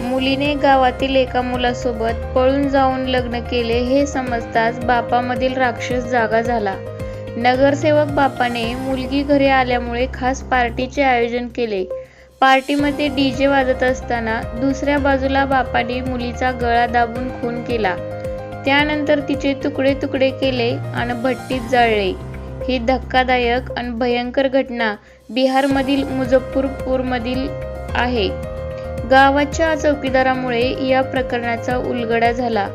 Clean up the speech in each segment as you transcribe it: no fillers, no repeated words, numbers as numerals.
मुलीने गावातील एका मुलासोबत पळून जाऊन लग्न केले हे समजताच बापामधील राक्षस जागा झाला. नगरसेवक बापाने मुलगी घरी आल्यामुळे खास पार्टीचे आयोजन केले. पार्टीमध्ये डीजे वाजत असताना दुसऱ्या बाजूला बापाने मुलीचा गळा दाबून खून केला. त्यानंतर तिचे तुकडे तुकडे केले आणि भट्टीत जाळले. ही धक्कादायक आणि भयंकर घटना बिहारमधील मुझफ्फरपूरमधील आहे. गावाच्या चौकीदारामुळे या प्रकरणाचा उलगडा झाला.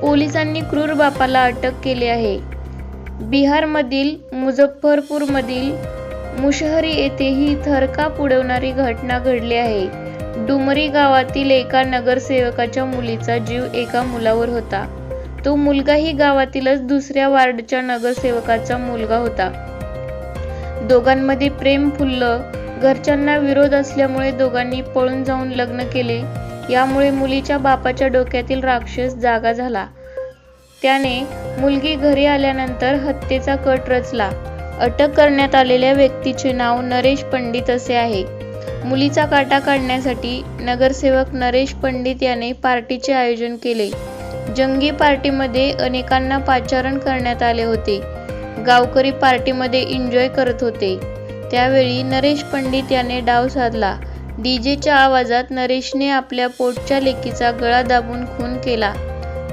पोलिसांनी क्रूर बापाला अटक केली आहे. बिहारमधील मुझफ्फरपूरमधील मुशहरी येथे ही थरकाप उडवणारी घटना घडली आहे. डुमरी गावातील एका नगरसेवकाच्या मुलीचा जीव एका मुलावर होता. तो मुलगाही गावातीलच दुसऱ्या वार्डच्या नगरसेवकाचा मुलगा होता. दोघांमध्ये प्रेम फुललं. घरच्यांना विरोध असल्यामुळे दोघांनी पळून जाऊन लग्न केले. यामुळे मुलीच्या बापाच्या डोक्यातील राक्षस जागा झाला. त्याने मुलगी घरी आल्यानंतर हत्येचा कट रचला. अटक करण्यात आलेल्या व्यक्तीचे नाव नरेश पंडित असे आहे. मुलीचा काटा काढण्यासाठी नगरसेवक नरेश पंडित याने पार्टीचे आयोजन केले. जंगी पार्टीमध्ये अनेकांना पाचारण करण्यात आले होते. गावकरी पार्टीमध्ये एन्जॉय करत होते. त्यावेळी नरेश पंडित याने डाव साधला. डीजेच्या आवाजात नरेशने आपल्या पोटच्या लेकीचा गळा दाबून खून केला.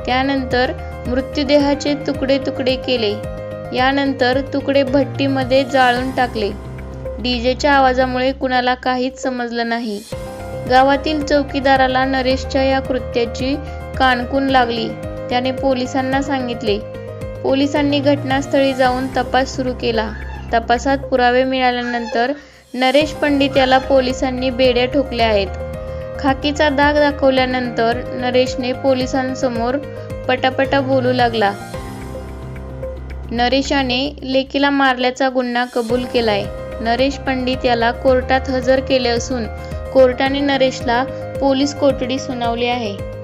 त्यानंतर मृत्यूदेहाचे तुकडे तुकडे केले. यानंतर तुकडे भट्टीमध्ये जाळून टाकले. डीजेच्या आवाजामुळे कुणाला काहीच समजलं नाही. गावातील चौकीदाराला नरेशच्या या कृत्याची कानकून लागली. त्याने पोलिसांना सांगितले. पोलिसांनी घटनास्थळी जाऊन तपास सुरू केला. तपासात पुरावे मिळाल्यानंतर नरेश पंडित याला पोलिसांनी बेड्या ठोकल्या आहेत. खाकीचा दाग दाखवल्यानंतर नरेशने पोलिसांसमोर पटापटा बोलू लागला. नरेशाने लेकीला मारल्याचा गुन्हा कबूल केलाय. नरेश पंडित याला कोर्टात हजर केले असून कोर्टाने नरेशला पोलीस कोठडी सुनावली आहे.